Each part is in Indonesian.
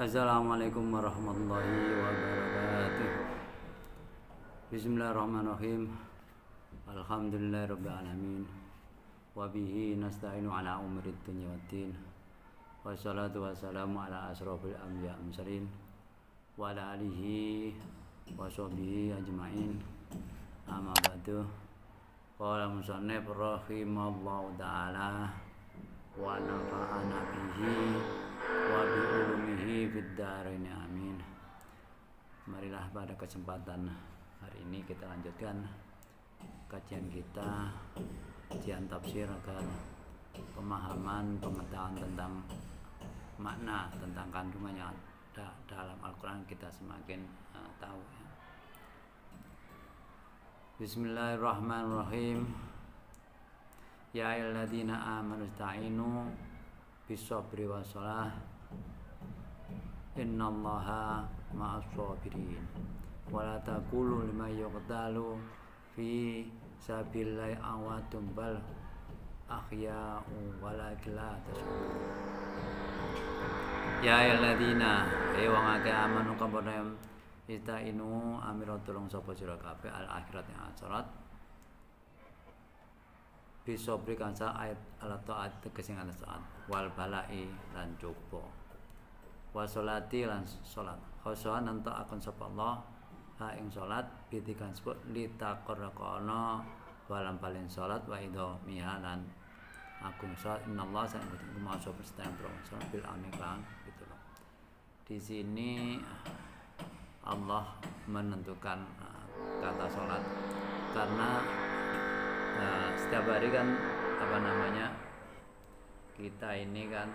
Assalamualaikum warahmatullahi wabarakatuh. Bismillahirrahmanirrahim. Alhamdulillahirabbil alamin. Wa bihi nasta'inu ala umuri dunya waddin. Wassalatu wassalamu ala asrofil anbiya mursalin wa ala alihi wa sahbihi ajmain. Amma ba'du. Qala musannif rahimallahu ta'ala wa nafa'ana bihi wa bi ulumihi fid dharain amin. Marilah pada kesempatan hari ini kita lanjutkan kajian kita, kajian tafsir agar pemahaman, pengetahuan tentang makna, tentang kandungan yang ada dalam Al-Quran kita semakin tahu ya. Bismillahirrahmanirrahim. Ya ayyuhalladzina amanu ista'inu bis-sabri was-shalah innallaha ma'as sabirin wa la taqulu liman yuqtalu fi sabilillahi amwatun bal ahya'u walakin la tash'urun. Ya ayyuhalladzina wong akeh amanu kabarem ista'inu amira tulung sapa sira kabeh al akhirat yang akhirat bisobri kansa ayat ala taat tegese ngana taat wal balai lan coba wasolati lan salat khosoan ento akon sapa Allah ha ing salat bitikan sebut litaqarraqana walam paling salat wa idho mihalan agung salat innallaha sa'budu ma sapa setang salat bil amiklan gitu loh. Di sini Allah menentukan kata salat karena setiap hari kan kita ini kan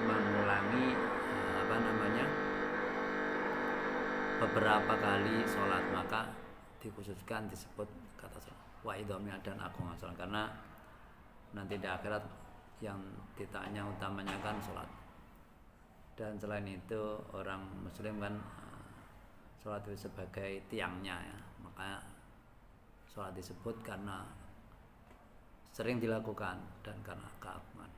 mengulangi beberapa kali sholat, maka dikhususkan disebut kata sholat wa idhomi dan agung sholat karena nanti di akhirat yang ditanya utamanya kan sholat. Dan selain itu orang muslim kan sholat itu sebagai tiangnya ya, maka sholat disebut karena sering dilakukan dan karena keagungan.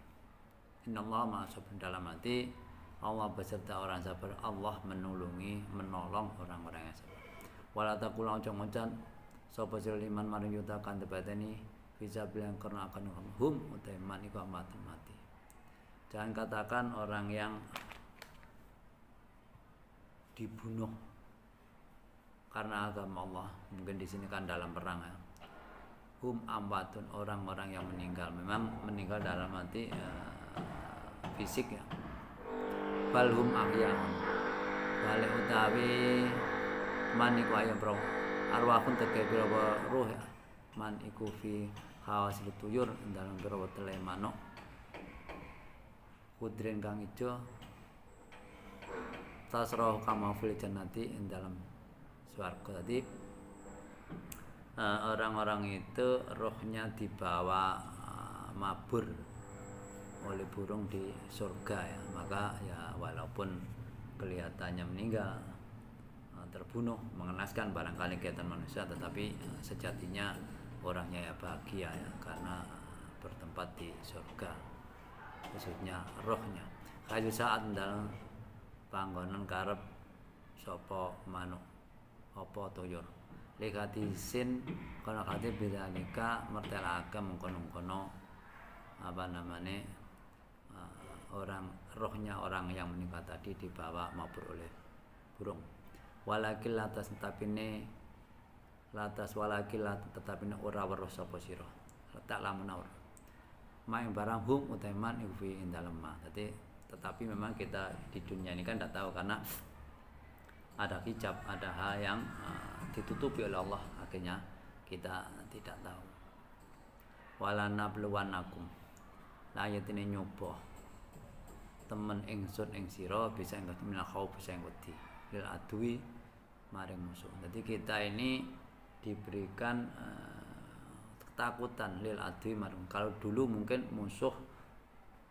Innallaha ma'as sabirin, dalam arti Allah beserta orang sabar, Allah menolong orang-orang yang sabar. Wala taqulu ojo-ojan sapa sira liman maring yuta kan tebadani bisa bilang karena akan hum utaiman iku mati. Jangan katakan orang yang dibunuh karena agama Allah, mungkin di sini kan dalam perang ya. Hum amwatun, orang-orang yang meninggal, memang meninggal dalam arti fisik ya. Bal hum ahyaun, balik utawi man iku ayam pro arwahun teke pira ruh ya. Man iku fi hawasil tuyur dalam pira tele manuk kudrin kang ijo tasroh kama fil jannati dalam swarga. Tadi orang-orang itu rohnya dibawa mabur oleh burung di surga ya, maka ya walaupun kelihatannya meninggal, terbunuh, mengenaskan barangkali kegiatan manusia, tetapi sejatinya orangnya ya bahagia ya karena bertempat di surga, khususnya rohnya. Kayu saat dalam panggonan karep sopo manuk opo tuyur likatisin kono kate bidanika mertelake mengkono-kono orang rohnya orang yang meninggal tadi dibawa mabur oleh burung. Walakil latas tetapine ora weruh sapa sira tak lamun ora maing barang hum utaiman iku fi indalem ma. Tetapi memang kita di dunia ini kan tidak tahu karena ada hijab, ada hal yang ditutupi oleh Allah, akhirnya kita tidak tahu. Wala nabluwanakum la ayatine nyoba temen ingsun ing sira bisa engko minal khauf bisa engko lil adwi maring musuh. Jadi kita ini diberikan ketakutan lil adwi maring. Kalau dulu mungkin musuh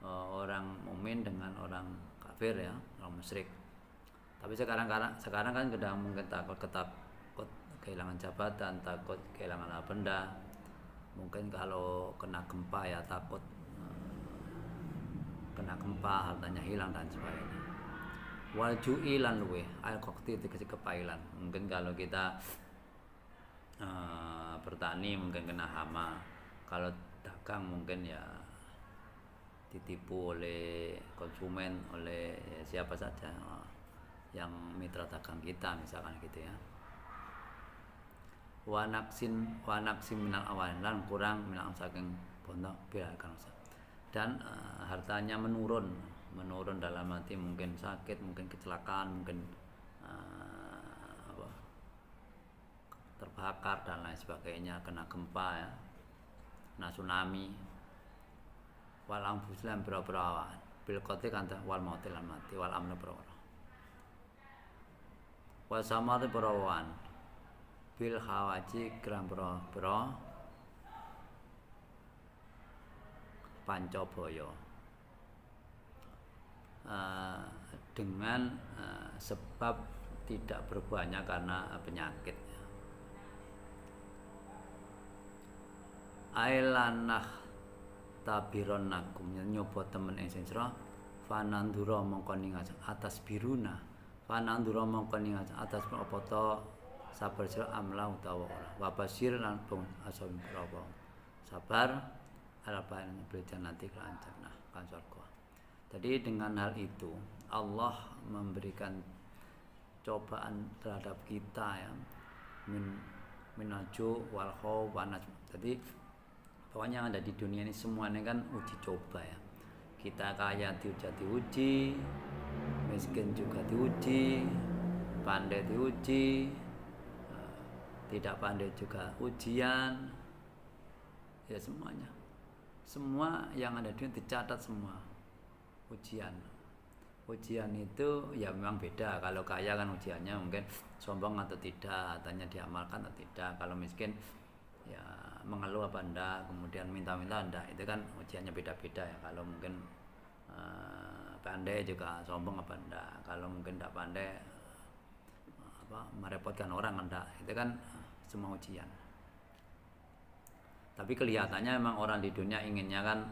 orang mukmin dengan orang kafir ya, orang musyrik. Tapi sekarang kan sudah mungkin takut kehilangan jabatan, takut kehilangan benda. Mungkin kalau kena gempa ya takut kena gempa hartanya hilang dan sebagainya. wal ju'i lan luwe al qaqti tegese kepailan. Mungkin kalau kita bertani mungkin kena hama, kalau dagang mungkin ya ditipu oleh konsumen, oleh siapa saja yang mitra dagang kita misalkan gitu ya. Wa naksin minal awal lan kurang minal saking bondo biarkan dan hartanya menurun dalam arti mungkin sakit, mungkin kecelakaan, mungkin terbakar dan lain sebagainya, kena gempa ya, kena tsunami. Wal anfus lan boro-boro bil qati kan wal mautil lan mati wal amna boro-boro. Wa samate borowan bil hawaji kram boro-boro pancabaya. Dengan sebab tidak berbuahnya karena penyakit. Ailanah tabiron nakum nyoba temen ing sira fanandura mongko ningas atas biruna fanandura mongko ningas atas apa to sabar sira amla utawa ora wa basir lan bung asal berapa sabar harapan berikan nanti kelancar kan surga. Jadi dengan hal itu Allah memberikan cobaan terhadap kita ya minaju wal khauf wa najm. Jadi pokoknya yang ada di dunia ini semuanya kan uji coba ya. Kita kaya diuji, miskin juga diuji, pandai diuji, tidak pandai juga ujian. Ya semuanya. Semua yang ada di dunia dicatat semua ujian. Ujian itu ya memang beda. Kalau kaya kan ujiannya mungkin sombong atau tidak, hartanya diamalkan atau tidak. Kalau miskin ya mengeluh apa enggak, kemudian minta-minta enggak, itu kan ujiannya beda-beda ya. Kalau mungkin pandai juga sombong apa enggak, kalau mungkin enggak pandai merepotkan orang enggak, itu kan semua ujian. Tapi kelihatannya memang orang di dunia inginnya kan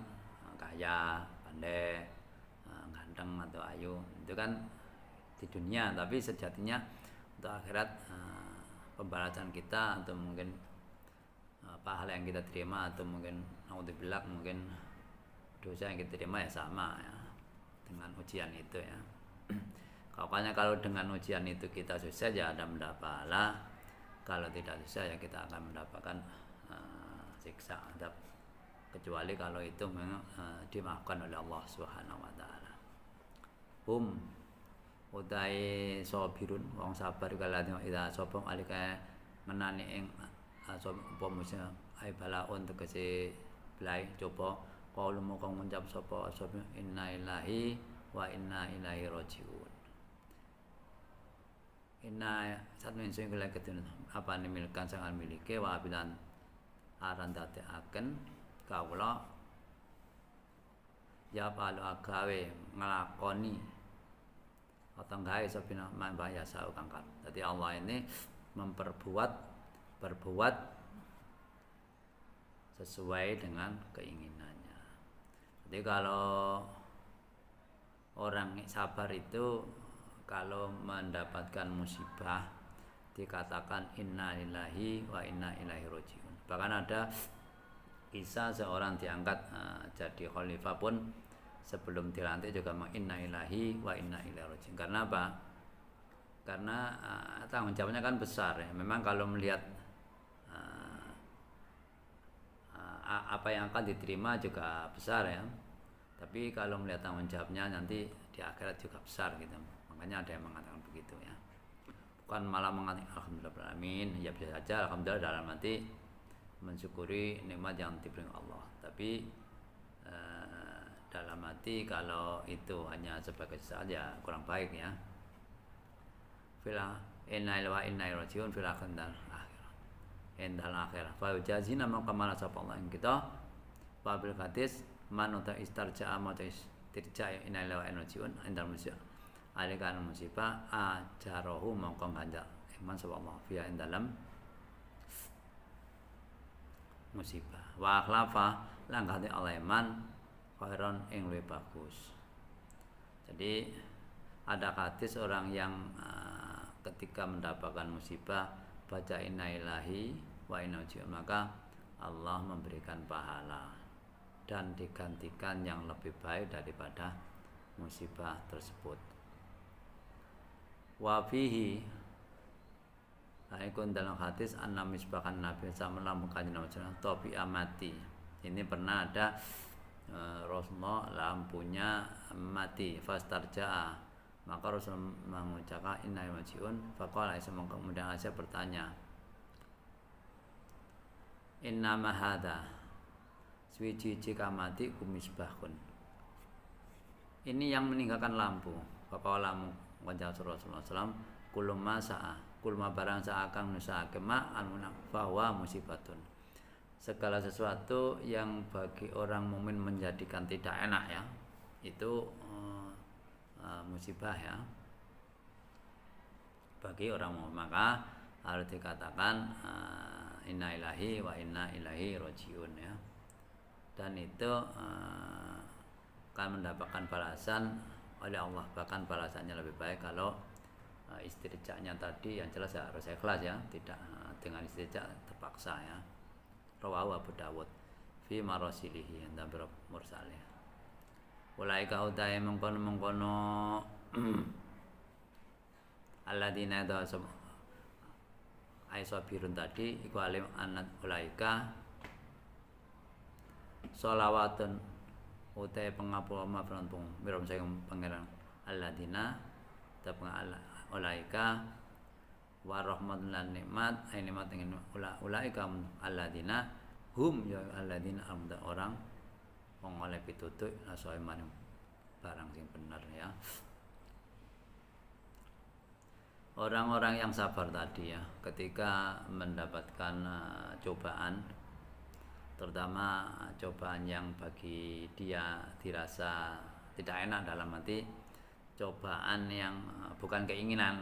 kaya, pandai, ganteng atau ayu, itu kan di dunia. Tapi sejatinya untuk akhirat pembalasan kita atau mungkin pahala yang kita terima atau mungkin naudzubillah mungkin dosa yang kita terima ya sama ya dengan ujian itu ya. Kalau dengan ujian itu kita sukses ya ada mendapat pahala, kalau tidak sukses ya kita akan mendapatkan siksa adab, kecuali kalau itu memang dimaafkan oleh Allah Subhanahu wa taala. Utai sabirun wong sabar kalane ida sapa alika menani ing apa musia ai balaun tegese blai coba qaulu moko ngucap sapa inna lillahi wa inna ilaihi rajiun. Inna satu mensun kula ketun apa nimilkan sang milike wa bilan aran dadeaken kawula ya palu agawe nglakoni atau gawe sabina mbaya sau kangkat. Jadi Allah ini berbuat sesuai dengan keinginannya. Jadi kalau orang sabar itu kalau mendapatkan musibah dikatakan inna lillahi wa inna ilaihi rajiun. Bahkan ada kisah seorang diangkat jadi khalifah pun sebelum dilantik juga inna lillahi wa inna ilaihi rajiun. Karena apa? Karena tanggung jawabnya kan besar ya. Memang kalau melihat apa yang akan diterima juga besar ya. Tapi kalau melihat tanggung jawabnya nanti di akhirat juga besar gitu. Makanya ada yang mengatakan begitu ya. Bukan malah mengatakan alhamdulillah alamin, ya bisa saja alhamdulillah dalam arti mensyukuri nikmat yang diberi Allah. Tapi dalam arti kalau itu hanya sebagai saja kurang baik ya. Fila inna wa inna ilaihi rajiun fil akhirah. Endal akhirah fa jazina maka malah sapa Allah kita wabil hadis manuta istarja amata istirja inna lillahi wa inna ilaihi rajiun endal musibah alikan musibah ajarahu mongko ganjar iman sapa Allah fiya dalam musibah wa akhlafa langgate aleman khairon ing luwih bagus. Jadi Ada hadis orang yang ketika mendapatkan musibah baca inna ilahi wa inna ilaihi raji'un, maka Allah memberikan pahala dan digantikan yang lebih baik daripada musibah tersebut. Wa fihi ikun dalam hadis anna misbahan Nabi sallallahu alaihi wasallam topi amati. Ini pernah ada Rasulullah lampunya mati fastarja'a, maka Rasulullah mengucapkan inna ilaihi raji'un. Faqala kemudian Aisyah bertanya, inna ma hadza suwiji kamati kumisbahun, ini yang meninggalkan lampu. Faqala menjawab Rasulullah SAW, kulma sa'a, kulma barang sa'akang nusa'ake ma'an bahwa musibatun, segala sesuatu yang bagi orang mukmin menjadikan tidak enak ya, itu musibah ya bagi orang mukmin, maka harus dikatakan inna ilahi wa inna ilaihi raji'un ya. Dan itu akan mendapatkan balasan oleh Allah, bahkan balasannya lebih baik kalau istirjaknya tadi yang jelas harus ikhlas ya, tidak dengan istirjak terpaksa ya. Rawahu Abu Dawud fi marasilihi dan mursalih. Ulaika utai mengkono alladzina dawasab aisabirun tadi iku alim anat ulaika sholawatun utai pengapura maafran mirom saya pangeran alladzina tapeng ulaika warahmatun lan nikmat ay nikmat dengan ulaika alladzina hum ya alladzina amda orang wong oleh pitutuk asoiman barang sing bener ya. Orang-orang yang sabar tadi ya, ketika mendapatkan cobaan, terutama cobaan yang bagi dia dirasa tidak enak, dalam arti cobaan yang bukan keinginan.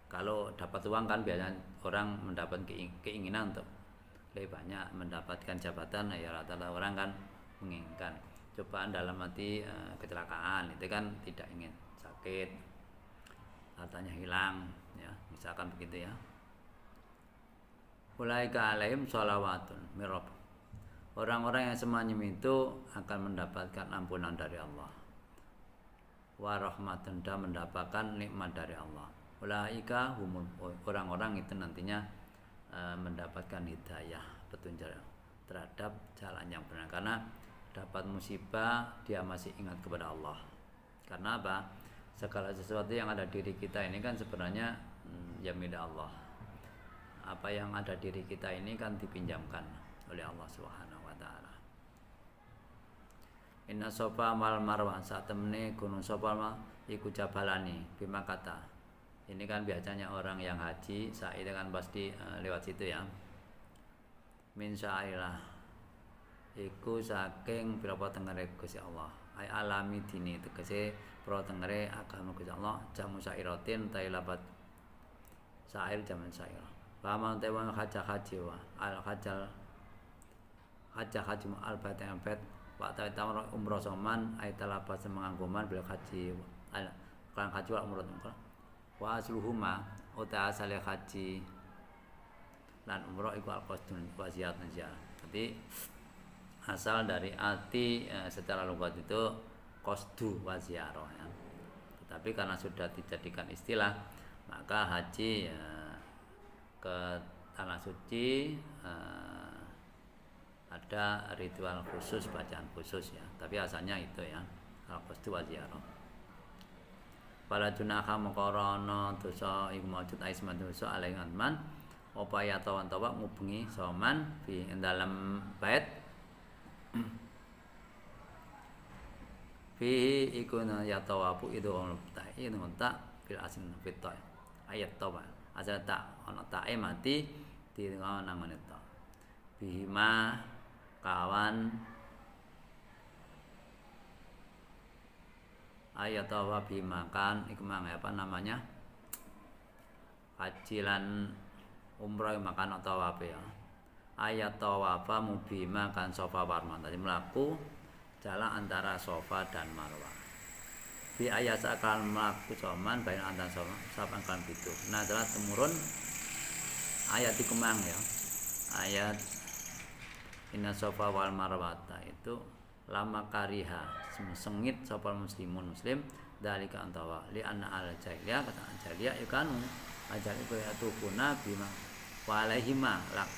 Kalau dapat uang kan biasanya orang mendapat keinginan untuk lebih banyak mendapatkan jabatan ya, rata-rata orang kan menginginkan. Cobaan dalam arti kecelakaan itu kan tidak ingin, sakit, hartanya hilang ya, misalkan begitu ya. Ulaika alaihim sholawatun mirab, orang-orang yang semacam itu akan mendapatkan ampunan dari Allah, wa rahmatun, dan mendapatkan nikmat dari Allah. Ulaika humul, orang-orang itu nantinya mendapatkan hidayah, petunjuk terhadap jalan yang benar, karena dapat musibah dia masih ingat kepada Allah. Karena apa? Segala sesuatu yang ada diri kita ini kan sebenarnya ya milik Allah. Apa yang ada diri kita ini kan dipinjamkan oleh Allah Subhanahu wa taala. Inna Safa wal Marwah, saat temene gunung Safa iku jabalani bima kata. Ini kan biasanya orang yang haji saat itu kan pasti lewat situ ya. Min sya'illah iku saking pira-pira tengere Gusti Allah. Ai alami dini tegese pro tengere agama Gusti Allah, jamu sairatin tailabat sair jaman sair. Paman tewan haji wa al hajal haji al batang bet wa ta umroh soman ai talabat semangangguman bil haji al kan haji wa umroh wa asluhuma uta asale haji lan umroh iku al qasdun wa ziyaratan ziarah. Jadi asal dari arti secara lugat itu qasdu wa ziarah ya. Tetapi karena sudah dijadikan istilah, maka haji ke tanah suci ada ritual khusus, bacaan khusus ya. Tapi asalnya itu ya, al-qasdu wa ziarah. Para junaha mengkorono dosa iku maujud aisman dosa alaihi man apa ya tawan-tawa ngubengi soman fi dalam bait fi ikuna ya tawabu itu ono ta'i ngontak fil asin fitta ayat tawa asal tak ono ta'i mati di ngono nang ta bihima kawan ayat tawa bimakan iku mang apa namanya haji lan umrah makan tawaf ya. Ayat tawafa mubima kan sofa warman, tadi melaku jalan antara sofa dan marwah. bi ayat sakal mlaku soman bayan antan soman sapan kan pitu. Nah telah temurun ayat iku mang ya. Ayat inna sofa wal marwata itu lama kariha sengit sapa muslimun muslim dalika antawa li anna al jahiliyah kata jahiliyah ikanu ajal iku atukuna bima walaihima lak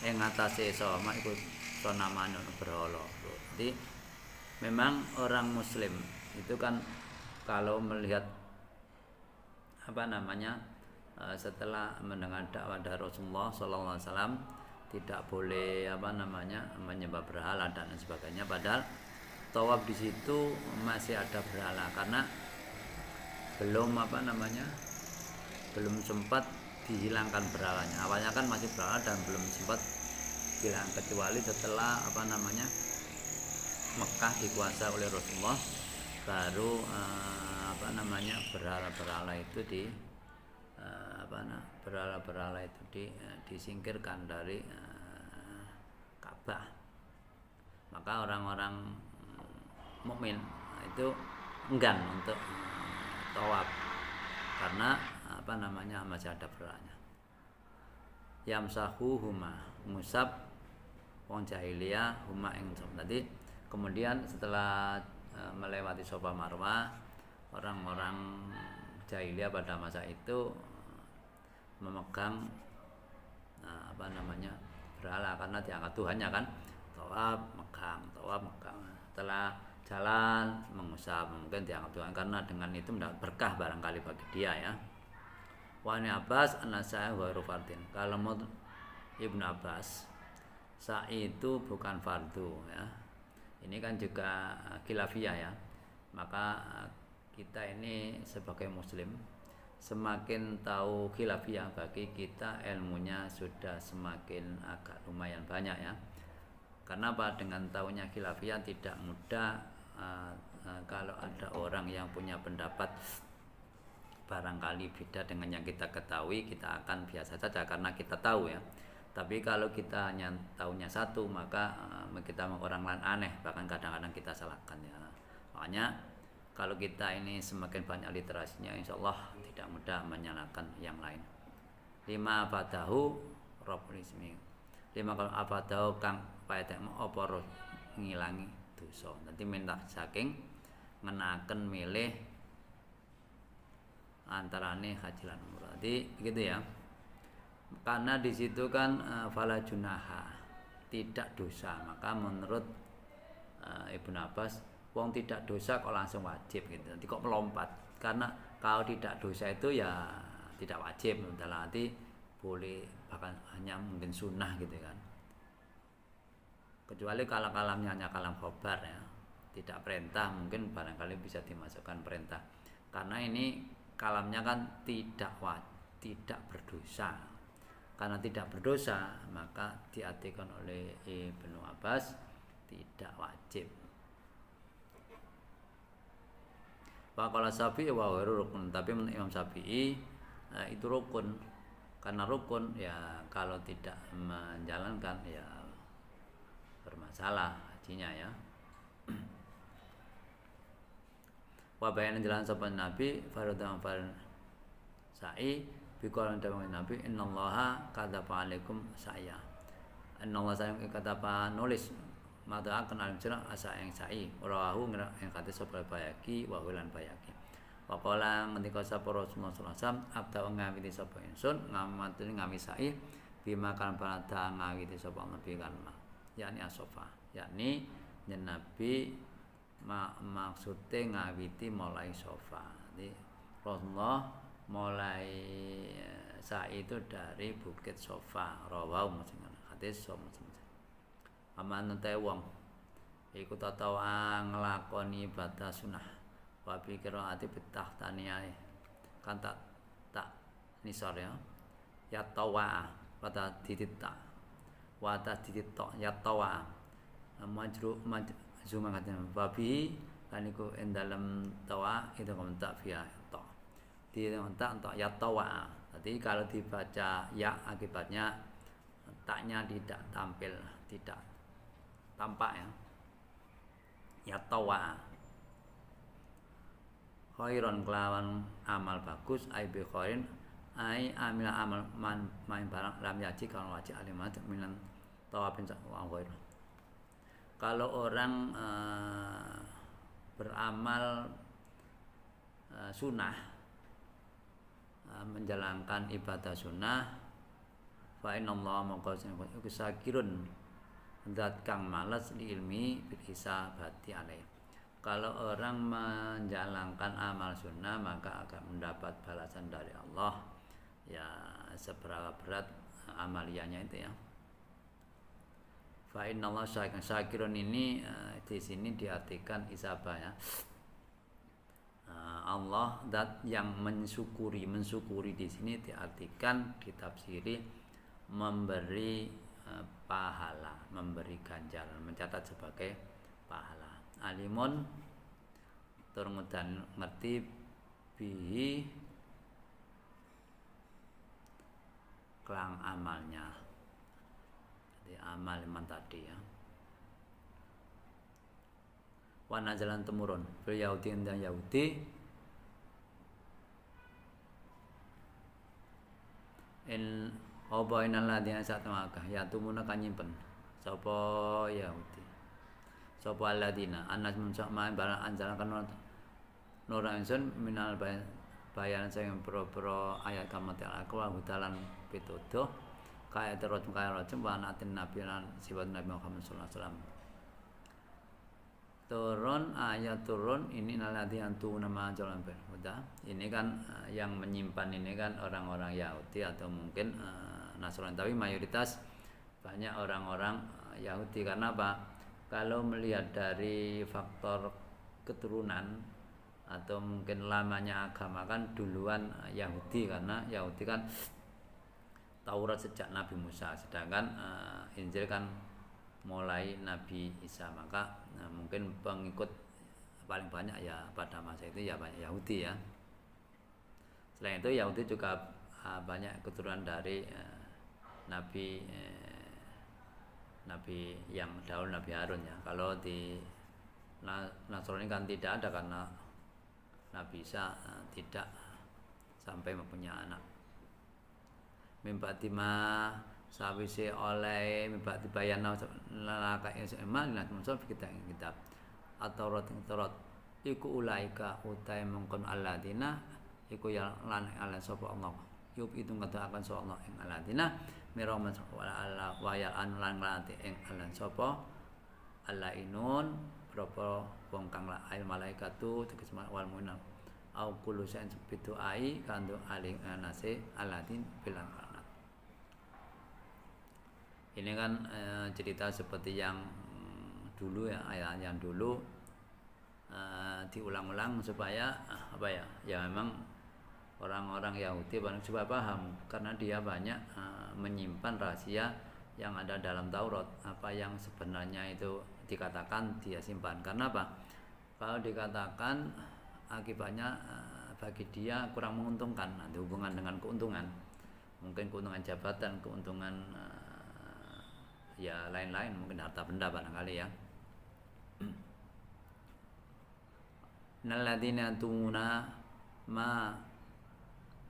ing atase sama iku sonamane berhala. Jadi memang orang muslim itu kan kalau melihat setelah mendengar dakwah dari Rasulullah sallallahu alaihi wasallam tidak boleh menyembah berhala dan sebagainya, padahal tawaf di situ masih ada berhala karena belum sempat dihilangkan berhalanya. Awalnya kan masih berhala dan belum sempat hilang kecuali setelah Mekah dikuasai oleh Rasulullah baru berhala-berhala itu disingkirkan dari Ka'bah. Maka orang-orang mukmin itu enggan untuk tawaf karena masih ada berhalanya. Yamsahu huma ngusap wong jahiliyah huma ing tadi. Kemudian setelah melewati Safa Marwah, orang-orang jahiliyah pada masa itu memegang berhala karena diangkat Tuhannya kan. Tawaf megang. Setelah jalan mengusap, mungkin diangkat Tuhan karena dengan itu mendapat berkah barangkali bagi dia ya. Wa Ibnu Abbas an-Sa'i wa fardin. Kalau menurut Ibnu Abbas, sa'i itu bukan fardu ya. Ini kan juga khilafiyah ya. Maka kita ini sebagai muslim semakin tahu khilafiyah bagi kita ilmunya sudah semakin agak lumayan banyak ya. Karena apa? Dengan tahunya khilafiyah tidak mudah kalau ada orang yang punya pendapat barangkali beda dengan yang kita ketahui, kita akan biasa saja karena kita tahu ya. Tapi kalau kita hanya tahunya satu, maka kita orang lain aneh, bahkan kadang-kadang kita salahkan ya. Makanya kalau kita ini semakin banyak literasinya, insya Allah tidak mudah menyalahkan yang lain. 5 fadahu rabbul ismi. 5 kalau fadahu kang paetek apa ngilangi dosa. Nanti minta saking ngenaken milih antarane haji lan umrah. Jadi begitu ya. Karena di situ kan fala junaha, tidak dosa. Maka menurut Ibnu Abbas, wong tidak dosa kok langsung wajib gitu. Nanti kok melompat. Karena kalau tidak dosa itu ya tidak wajib, dalam arti boleh bahkan hanya mungkin sunnah gitu kan. Kecuali kalau kalamnya hanya kalam khobar ya, tidak perintah, mungkin barangkali bisa dimasukkan perintah. Karena ini kalamnya kan tidak berdosa. Karena tidak berdosa, maka diartikan oleh Ibnu Abbas tidak wajib. Faqala Syafi'i wa ghairu rukun, tapi menurut Imam Syafi'i itu rukun. Karena rukun ya kalau tidak menjalankan ya bermasalah hajinya ya. Wa bayanan jalan sahabat Nabi faradhan sa'i bikolan dawuh Nabi innallaha kadzaba alaikum saya. Innallaha sayang kadzaba nulis mata akan alim cerah asa yang sa'i rawahu yang kata sapa Bayaki wa hulan Bayaki. Wa qala ngendika sapa Rasulullah sallallahu alaihi wasallam abda ngawiti sapa insun ngamateni ngami sa'i bima kan pada ngawiti sapa Nabi kan yakni asofa yakni Nabi maksudnya ngawiti mulai sofa. Jadi Rasulullah mulai sa'i itu dari bukit Sofa. Rawahu Muslim hadis Muslim. Aman ente wong iku tatawa nglakoni ibadah sunah wa bi qiraati bitah taniyae kan tak nisar ya tawa pada titik tak wa ta titik tok ya tawa zuma katanya babi kan iku ing dalem tawa itu komentar via tok di komentar untuk ya tawa. Jadi kalau dibaca ya akibatnya taknya tidak tampil, tidak tampak ya tawa. khairon kelawan amal bagus ai bi khairin ai amila amal main barang lam yaji kalau wajib alimat minan tawabin wa ghair. Kalau orang beramal sunnah, menjalankan ibadah sunnah, fa innallaha maqasin sakirun zat kang malas di ilmi bil hisabati alaih. Kalau orang menjalankan amal sunnah maka akan mendapat balasan dari Allah ya seberapa berat amaliyahnya itu ya. Fa innallaha syakirun ini di sini diartikan isabah ya. Allah zat yang mensyukuri di sini diartikan ditafsiri memberi pahala, memberi ganjaran, mencatat sebagai pahala. Alimun tur dan ngerti bihi kelang amalnya. Jadi amal iman tadi ya. Wana jalan temurun fil Yahudi dan Yahudi in apa inal ladina satmaka ya tumuna kan nyimpen sapa Yahudi sapa alladzina anas munsak main barang anjalan kan nura insun minal bayan sing pro ayat kamat aku hutalan pituduh kaya terus kaya rajem wa atin nabi lan sifat Nabi Muhammad sallallahu alaihi wasallam. Turun ayat turun ini nalati antu nama jalan udah ini kan yang menyimpan ini kan orang-orang Yahudi atau mungkin Nasrani, tapi mayoritas banyak orang-orang Yahudi. Karena apa? Kalau melihat dari faktor keturunan atau mungkin lamanya agama kan duluan Yahudi, karena Yahudi kan Taurat sejak Nabi Musa, sedangkan Injil kan mulai Nabi Isa. Maka mungkin pengikut paling banyak ya pada masa itu ya banyak Yahudi ya. Selain itu Yahudi juga banyak keturunan dari Nabi yang dahulu Nabi Harun ya. Kalau di Nasrani kan tidak ada karena Nabi Isa tidak sampai mempunyai anak. Mimbatima sawise oleh mibati bayana lalaka iman lan munsaf kita At-Taurat iku ulaika utai mengkon alladzina iku ya lan ala sapa Allah yub itu ngatakan sapa Allah ing alladzina miraman wala Allah wa ya an lan lati ing lan sapa allainun berapa wong kang lail malaikatu teges wal mu'min au kullu sa'in sepitu ai kando aling anase alladzin bilang. Ini kan cerita seperti yang dulu ya, ayat yang dulu diulang-ulang supaya apa ya? Ya memang orang-orang Yahudi supaya paham, karena dia banyak menyimpan rahasia yang ada dalam Taurat. Apa yang sebenarnya itu dikatakan dia simpan. Karena apa? Kalau dikatakan akibatnya bagi dia kurang menguntungkan, ada hubungan dengan keuntungan. Mungkin keuntungan jabatan, keuntungan ya lain-lain, mungkin harta benda barangkali ya. Nalladzina tumuna ma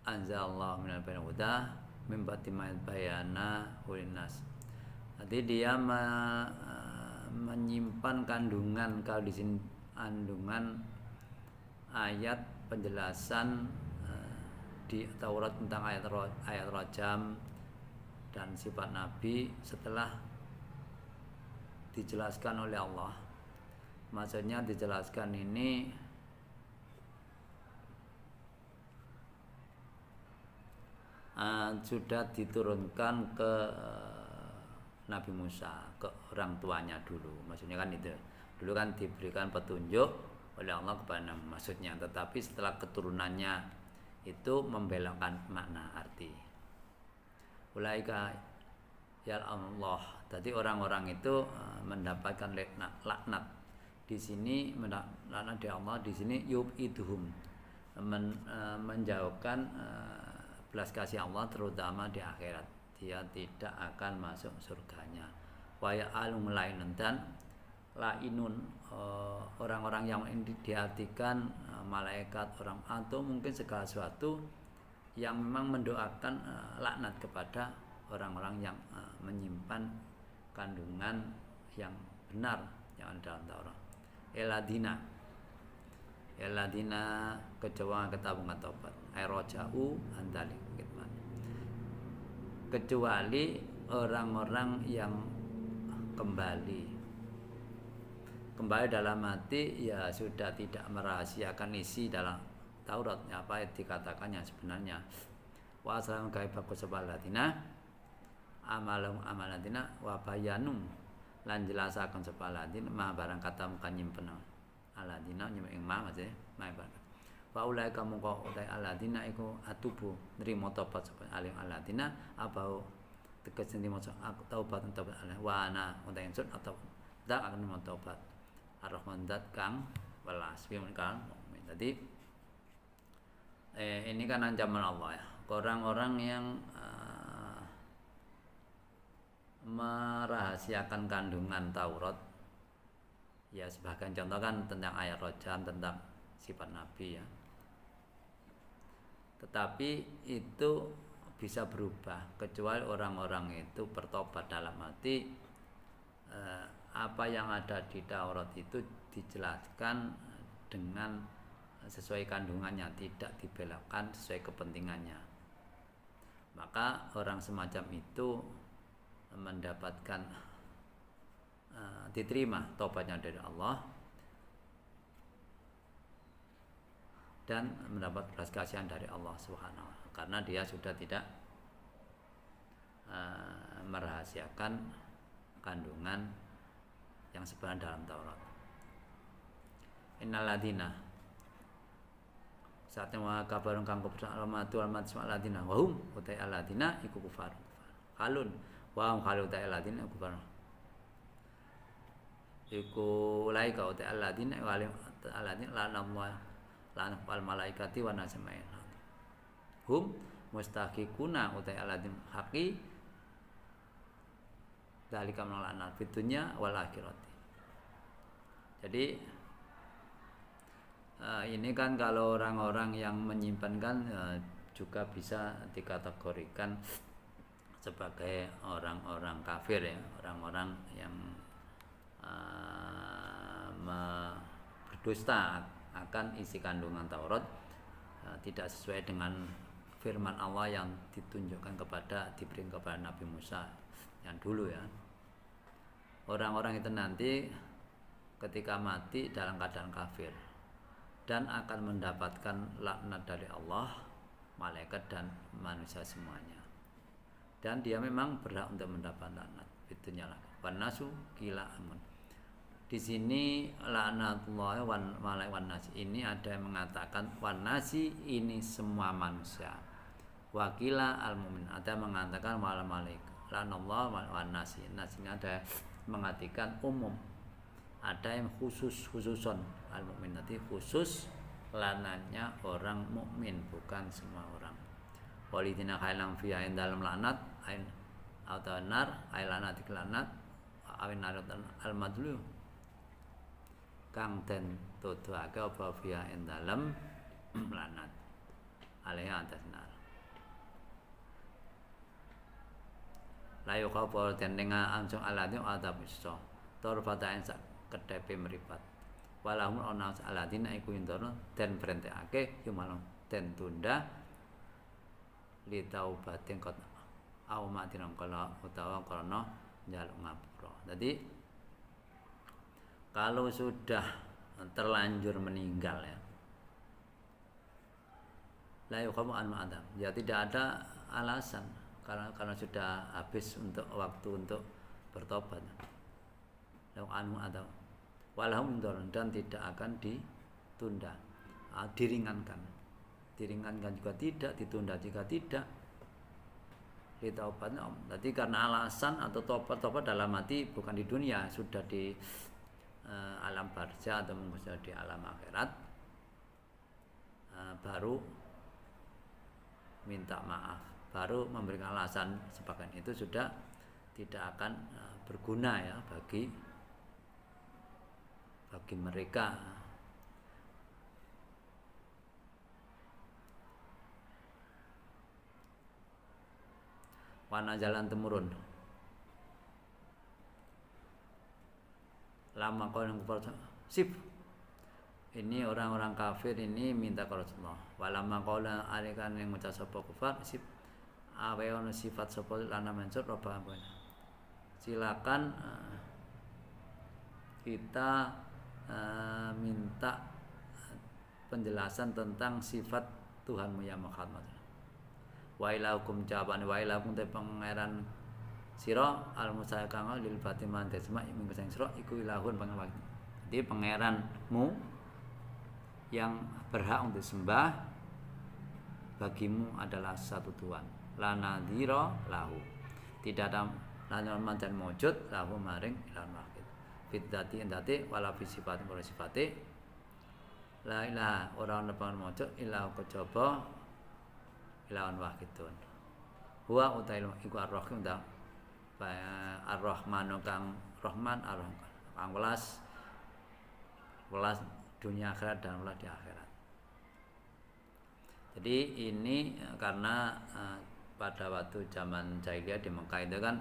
anzalallahu minal huda min ba'di ma bayana ulinnas. Jadi dia menyimpan kandungan, kalau di sini kandungan ayat penjelasan di Taurat tentang ayat rajam dan sifat Nabi setelah dijelaskan oleh Allah. Maksudnya dijelaskan ini sudah diturunkan ke Nabi Musa, ke orang tuanya dulu. Maksudnya kan itu. Dulu kan diberikan petunjuk oleh Allah kepada maksudnya, tetapi setelah keturunannya itu membelokkan makna arti. Ulaika ya Allah. Jadi orang-orang itu mendapatkan laknat. Di sini laknat dari Allah, di sini yub'iduhum, menjauhkan belas kasih Allah terutama di akhirat. Dia tidak akan masuk surganya. Wa ya'alum lainan dan lainun, orang-orang yang diartikan malaikat, orang atau mungkin segala sesuatu yang memang mendoakan laknat kepada orang-orang yang menyimpan kandungan yang benar yang ada dalam Taurat. Eladina kejawa ketabungan tobat. Airojau andalik. Kecuali orang-orang yang kembali dalam hati, ya sudah tidak merahasiakan isi dalam Taurat apa yang dikatakannya sebenarnya. Wa asalamu kaifaku sebalatina amalum amalatina wa bayanum lan jelasaken sebalatin ma barang kata mukan nyimpen aladina nyimpen ma maksudnya ma barang wa ulai kamu kok utai aladina iku atubu nrimo tobat sapa alim aladina abau teges nrimo taubat alah wa ana utai insun atau dak akan nrimo taubat ar-rahman dat kang welas piye kan. Jadi ini kan ancaman Allah ya, orang-orang yang merahasiakan kandungan Taurat. Ya sebagian contoh kan tentang ayat rojam, tentang sifat Nabi ya. Tetapi itu bisa berubah kecuali orang-orang itu bertobat dalam hati. Apa yang ada di Taurat itu dijelaskan dengan sesuai kandungannya, tidak dibelokkan sesuai kepentingannya. Maka orang semacam itu mendapatkan diterima tobatnya dari Allah dan mendapat belas kasihan dari Allah Subhanahu wa taala karena dia sudah tidak merahasiakan kandungan yang sebenarnya dalam Taurat. Innal ladina saatnya wa kabarun kang keputusan alamatu almatisma ladina wahum utai aladina iku kufar halun wahum halu utai aladina iku kufar iku ulai ka utai aladina walim aladina lanamwa lanam wal malaikati wa nasmain hum mustahiquna utai aladin haqi dalika menolak fitunya wal akhirati. Jadi ini kan kalau orang-orang yang menyimpan kan juga bisa dikategorikan sebagai orang-orang kafir ya, orang-orang yang berdusta akan isi kandungan Taurat, tidak sesuai dengan firman Allah yang ditunjukkan diberikan kepada Nabi Musa yang dulu ya. Orang-orang itu nanti ketika mati dalam keadaan kafir dan akan mendapatkan laknat dari Allah, malaikat dan manusia semuanya. Dan dia memang berhak untuk mendapat laknat. Itu nyala. Wanasu kila amun. Di sini laknatullah wan nasi ini ada yang mengatakan wanasi ini semua manusia. Wakila al mumin ada yang mengatakan wal malaikat. Laknatullah wan nasi. Nasinya ada mengartikan umum. Ada yang khususon al mukmin nanti khusus lananya orang mukmin bukan semua orang. Walidina khailam fiha dalam lanat ain atau nar ailanat iklanat awin naratan al madlu kang den tuduhake apa fiha dalam lanat alaiha atas nar layu kau tendenga langsung aladin ada bisa torfatain sak kedepe meripat walahum ana aladin iku indono den perintekake yumalon den tunda li taubatin kot au matinang kala utawa karena njaluk ngapura. Jadi kalau sudah terlanjur meninggal ya la yuqamu an ma'adam ya tidak ada alasan karena sudah habis untuk waktu untuk bertobat. Lau anu atau walahum dan tidak akan ditunda, diringankan juga tidak, ditunda juga tidak. Ditaubatnya berarti karena alasan atau tobat dalam hati bukan di dunia, sudah di alam barzah atau mungkin di alam akhirat, baru minta maaf, baru memberikan alasan sebagian itu sudah tidak akan berguna ya bagi mereka. wana jalan temurun. Lama kau yang kufar sip. Ini orang-orang kafir ini minta ke Rasulullah. Walama kau alikan yang mengucap sapa kufar sip. Aweon sifat sapa lana mansur roba apa. Silakan kita minta penjelasan tentang sifat Tuhanmu ya Muhammad. Wa ilahukum jawaban wa ilahukum te pangeran sira al musaykangal lil fatiman desma minggu sing sira iku ilahun pangeran. Jadi pangeranmu yang berhak untuk disembah bagimu adalah satu Tuhan. La nadhira lahu. Tidak ada lan mancan mujud lahu maring ilahun wahid. Fiddati endate wala fi sifati wala sifate. La ilaha ora ana pangeran mujud ilahu kejaba ilahun wahidun. Huwa utail iku ar-rahim ta ar-rahmanu kang rahman kang welas dunia akhirat dan welas di akhirat. Jadi ini karena pada waktu zaman jahiliyah di Mekah itu kan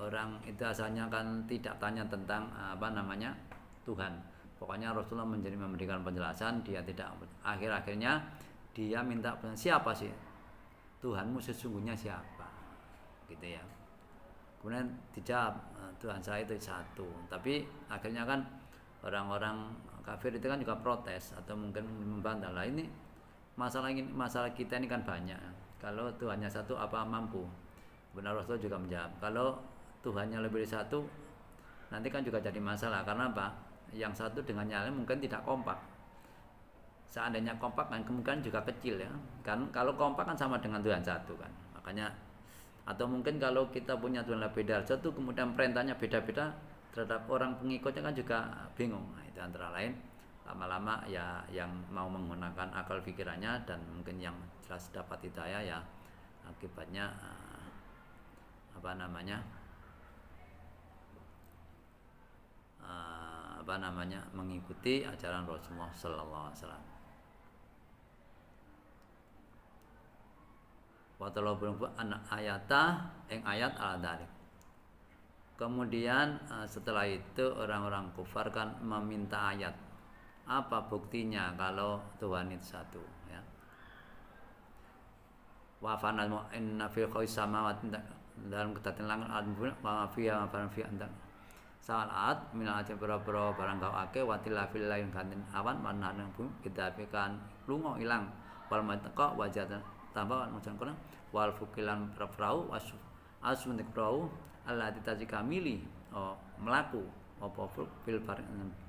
orang itu asalnya kan tidak tanya tentang Tuhan. Pokoknya Rasulullah memberikan penjelasan, dia tidak akhir-akhirnya dia minta siapa sih Tuhanmu sesungguhnya siapa, gitu ya. Kemudian dijawab Tuhan saya itu satu. Tapi akhirnya kan orang-orang kafir itu kan juga protes atau mungkin membantah lah, ini masalah kita ini kan banyak. Kalau Tuhannya satu apa mampu? Benar, Rasul juga menjawab kalau Tuhannya lebih dari satu nanti kan juga jadi masalah. Karena apa? Yang satu dengan yang lain mungkin tidak kompak. Seandainya kompak kan kemungkinan juga kecil ya. Kan kalau kompak kan sama dengan Tuhan satu kan. Makanya atau mungkin kalau kita punya Tuhan lebih dari satu kemudian perintahnya beda-beda terhadap orang pengikutnya kan juga bingung. Nah, itu antara lain lama-lama ya yang mau menggunakan akal pikirannya dan mungkin yang jelas dapat hidayah ya akibatnya mengikuti ajaran Rasulullah sallallahu alaihi wasallam. Wa talabun anak ayata ing ayat al-dzalik. Kemudian setelah itu orang-orang kufar kan meminta ayat. Apa buktinya kalau Tuhan itu satu ya. Wa fanal inna fil khalqis samawati dalam ketatan langit wa fiha ma fi anda. Salat minal ajab boro-boro barang kau ake watila fil lain kantin awan manana bumi kita apikan lungo ilang wal matqa wajatan tambah macam kono wal fukilan perahu asun nek perahu Allah ditajika milih melaku apa fil bar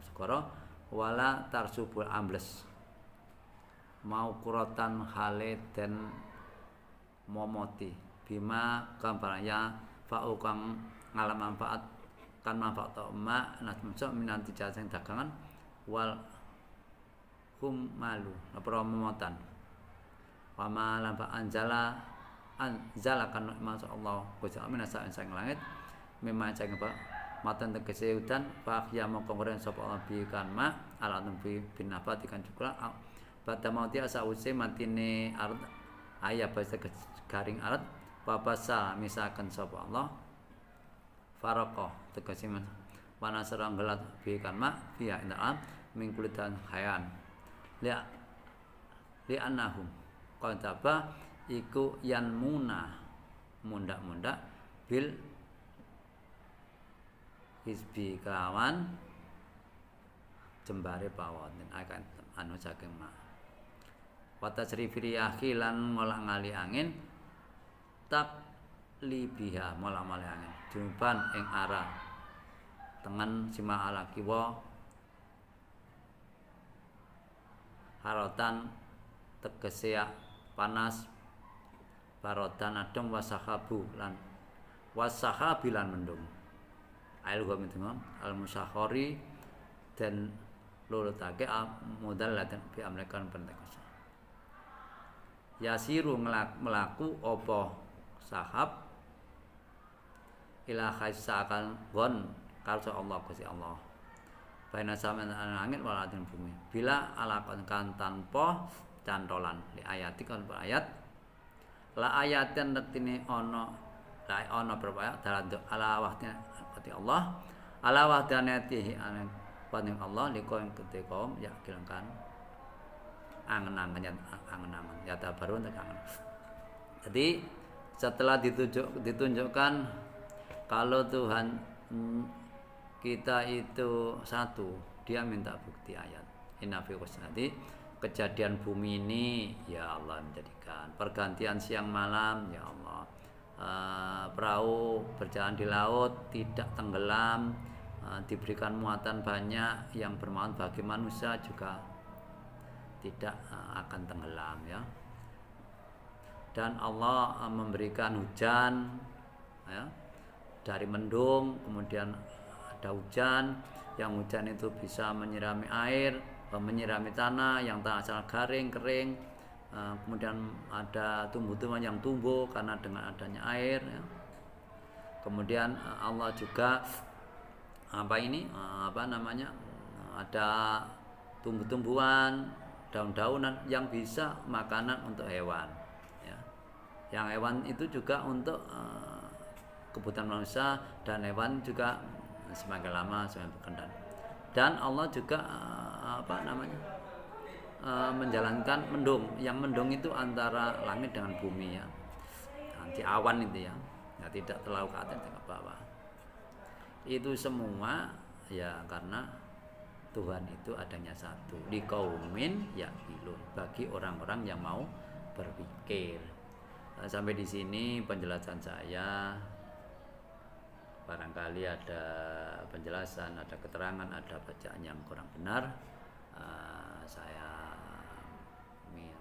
sekara wala tarsubul ambles mau kuratan hale dan momoti bima kamparaya fa'u kang ngalam manfaat kan manfaat ma nasmso minanti jaseng dagangan wal hum malu apa momotan wama lampa anjala kan masyaallah Gusti Allah sak sang langit memang cang apa matan tegese udan fa ya mongko ngoren sapa Allah bi kan ma ala tumpi binafat ikan cukra pada mauti asa use matine ard aya basa garing arat babasa misalkan sapa Allah faraqah tegese wana serang gelat bi kan ma fiya indaam min kulitan hayan li annahum qadaba iku yan munda bil hisbi kawan jembare pawon akan anu saking ma wata srifiri akhilan ngolah ngali angin tak libiha mola angin junuban ing arah tengen sima ala kiwa harotan tegese panas barotan adem wasahabu lan wasahabilan mendung ail gua mitengom al musakhori dan lulutake mudallatan bi amlekan pentekosa yasiru melaku opo sahab ila khaisakan gon karso Allah Gusti Allah baina sampeyan langit walatin bumi bila alakon kan tanpa cantolan li ayati kan ayat La ayatin nektine ana berapa dalam ala wahdaniyati Allah ala wahdaniyatihi paning Allah liko yang ketika ya kilangkan angen-angen ya tabaru tekangan. Jadi setelah ditunjukkan kalau Tuhan kita itu satu, dia minta bukti ayat. Inna fi husnati kejadian bumi ini ya Allah menjadikan pergantian siang malam ya Allah, perahu berjalan di laut tidak tenggelam, diberikan muatan banyak yang bermanfaat bagi manusia juga tidak akan tenggelam ya. Dan Allah memberikan hujan ya, dari mendung kemudian ada hujan, yang hujan itu bisa menyirami air, menyirami tanah, yang tanah asal kering, kemudian ada tumbuh-tumbuhan yang tumbuh karena dengan adanya air ya. Kemudian Allah juga ada tumbuh-tumbuhan, daun-daunan yang bisa makanan untuk hewan ya. Yang hewan itu juga untuk kebutuhan manusia, dan hewan juga semakin lama semakin berkembang. Dan Allah juga menjalankan mendung. Yang mendung itu antara langit dengan bumi ya, nanti awan itu ya, tidak terlalu ke atas tidak ke bawah. Itu semua ya karena Tuhan itu adanya satu, liqaumin yaqilun, bagi orang-orang yang mau berpikir. Sampai di sini penjelasan saya. Barangkali ada penjelasan, ada keterangan, ada bacaan yang kurang benar, saya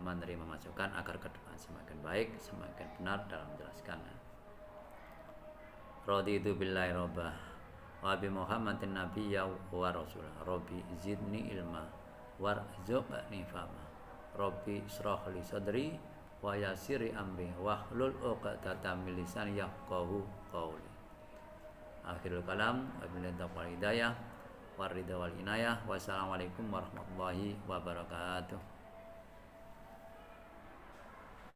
menerima masukan agar ke depan semakin baik, semakin benar dalam menjelaskan. Raditu billahi robba wa bi Muhammadin nabiyya wa rasulah. Rabbi zidni ilma warzuqni fahma. Rabbi ishrah li sadri wa yassir amri wahlul 'uqdatam min lisani yafqahu qawli. Akhirul kalam, wabillahi taufiq wal hidayah, waridha wal inayah. Wassalamualaikum warahmatullahi wabarakatuh.